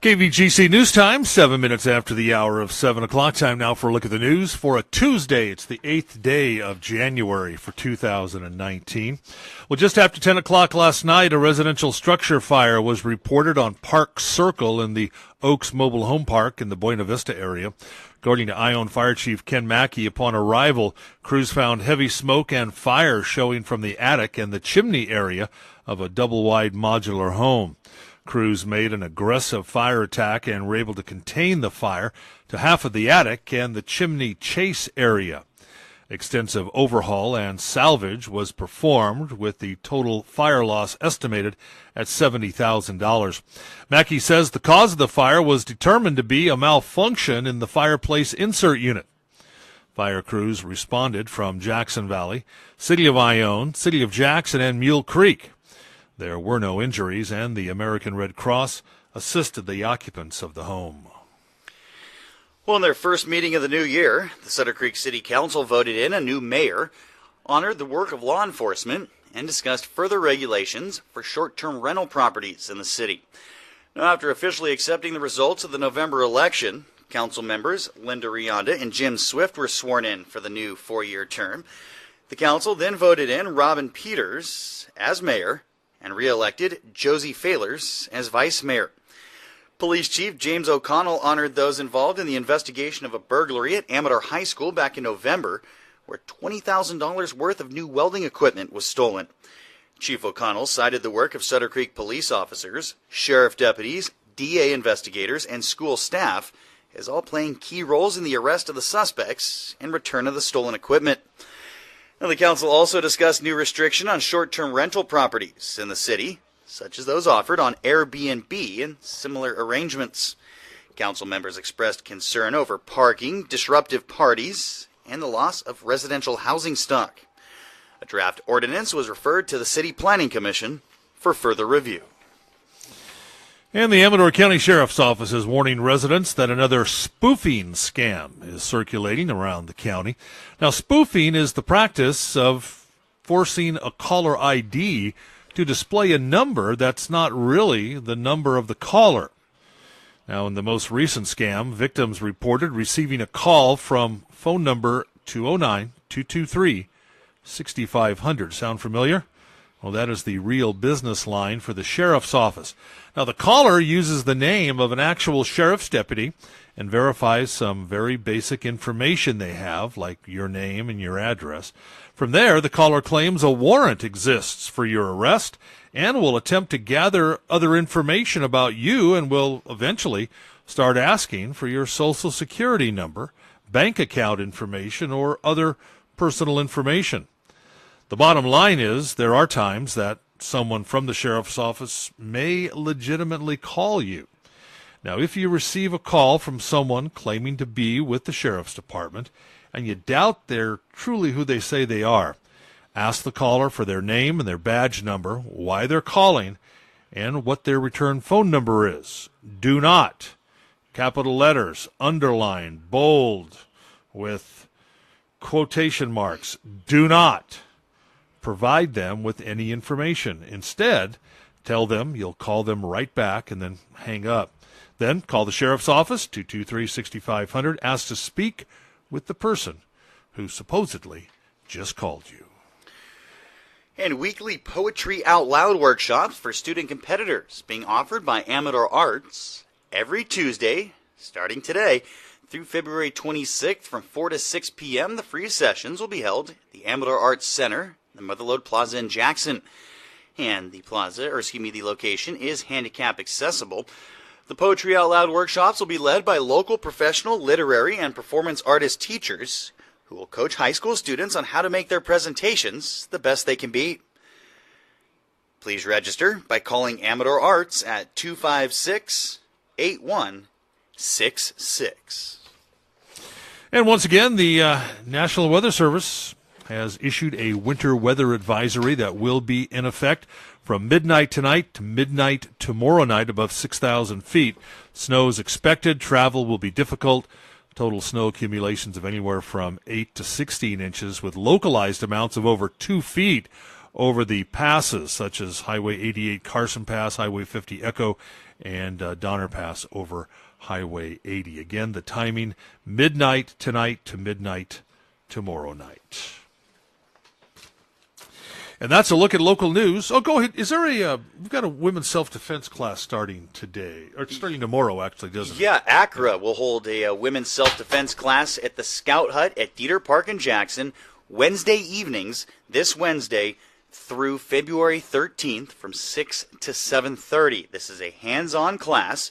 KVGC News Time, 7 minutes after the hour of 7 o'clock. Time now for a look at the news for a Tuesday. It's the 8th day of January for 2019. Well, just after 10 o'clock last night, a residential structure fire was reported on Park Circle in the Oaks Mobile Home Park in the Buena Vista area. According to Ione Fire Chief Ken Mackey, upon arrival, crews found heavy smoke and fire showing from the attic and the chimney area of a double-wide modular home. Crews made an aggressive fire attack and were able to contain the fire to half of the attic and the chimney chase area. Extensive overhaul and salvage was performed, with the total fire loss estimated at $70,000. Mackey says the cause of the fire was determined to be a malfunction in the fireplace insert unit. Fire crews responded from Jackson Valley, City of Ione, City of Jackson, and Mule Creek. There were no injuries, and the American Red Cross assisted the occupants of the home. Well, in their first meeting of the new year, the Sutter Creek City Council voted in a new mayor, honored the work of law enforcement, and discussed further regulations for short-term rental properties in the city. Now, after officially accepting the results of the November election, council members Linda Rionda and Jim Swift were sworn in for the new four-year term. The council then voted in Robin Peters as mayor and re-elected Josie Failers as vice mayor. Police Chief James O'Connell honored those involved in the investigation of a burglary at Amador High School back in November, where $20,000 worth of new welding equipment was stolen. Chief O'Connell cited the work of Sutter Creek police officers, sheriff deputies, DA investigators, and school staff as all playing key roles in the arrest of the suspects and return of the stolen equipment. Now, the council also discussed new restriction on short-term rental properties in the city, such as those offered on Airbnb and similar arrangements. Council members expressed concern over parking, disruptive parties, and the loss of residential housing stock. A draft ordinance was referred to the City Planning Commission for further review. And the Amador County Sheriff's Office is warning residents that another spoofing scam is circulating around the county. Now, spoofing is the practice of forcing a caller ID to display a number that's not really the number of the caller. Now, in the most recent scam, victims reported receiving a call from phone number 209-223-6500. Sound familiar? Well, that is the real business line for the sheriff's office. Now, the caller uses the name of an actual sheriff's deputy and verifies some very basic information they have, like your name and your address. From there, the caller claims a warrant exists for your arrest and will attempt to gather other information about you and will eventually start asking for your Social Security number, bank account information, or other personal information. The bottom line is there are times that someone from the sheriff's office may legitimately call you. Now, if you receive a call from someone claiming to be with the sheriff's department and you doubt they're truly who they say they are, ask the caller for their name and their badge number, why they're calling, and what their return phone number is. Do not, capital letters, underline, bold, with quotation marks, do not provide them with any information. Instead, tell them you'll call them right back and then hang up. Then call the sheriff's office, 223-6500, ask to speak with the person who supposedly just called you. And weekly Poetry Out Loud workshops for student competitors being offered by Amador Arts every Tuesday, starting today, through February 26th from 4 to 6 p.m. The free sessions will be held at the Amador Arts Center, the Motherlode Plaza in Jackson. And the location is handicap accessible. The Poetry Out Loud workshops will be led by local professional literary and performance artist teachers who will coach high school students on how to make their presentations the best they can be. Please register by calling Amador Arts at 256-8166. And once again, the National Weather Service has issued a winter weather advisory that will be in effect from midnight tonight to midnight tomorrow night above 6,000 feet. Snow is expected. Travel will be difficult. Total snow accumulations of anywhere from 8 to 16 inches with localized amounts of over 2 feet over the passes, such as Highway 88 Carson Pass, Highway 50 Echo, and Donner Pass over Highway 80. Again, the timing, midnight tonight to midnight tomorrow night. And that's a look at local news. Oh, go ahead. Is there we've got a women's self-defense class starting today, or it's starting tomorrow, actually, doesn't it? Yeah, Accra will hold a women's self-defense class at the Scout Hut at Dieter Park in Jackson, Wednesday evenings, this Wednesday through February 13th from 6 to 7:30. This is a hands-on class.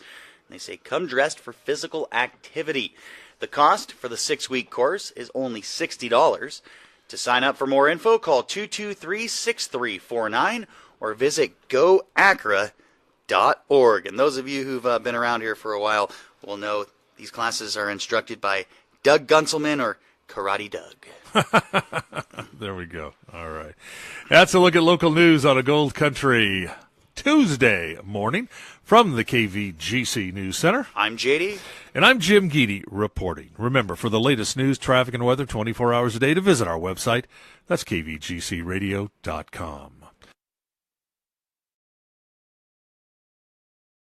They say come dressed for physical activity. The cost for the 6-week course is only $60. To sign up for more info, call 223-6349 or visit goacra.org. And those of you who've been around here for a while will know these classes are instructed by Doug Gunselman, or Karate Doug. There we go. All right. That's a look at local news on a Gold Country Tuesday morning from the KVGC News Center. I'm JD. And I'm Jim Geedy reporting. Remember, for the latest news, traffic, and weather 24 hours a day, to visit our website. That's kvgcradio.com.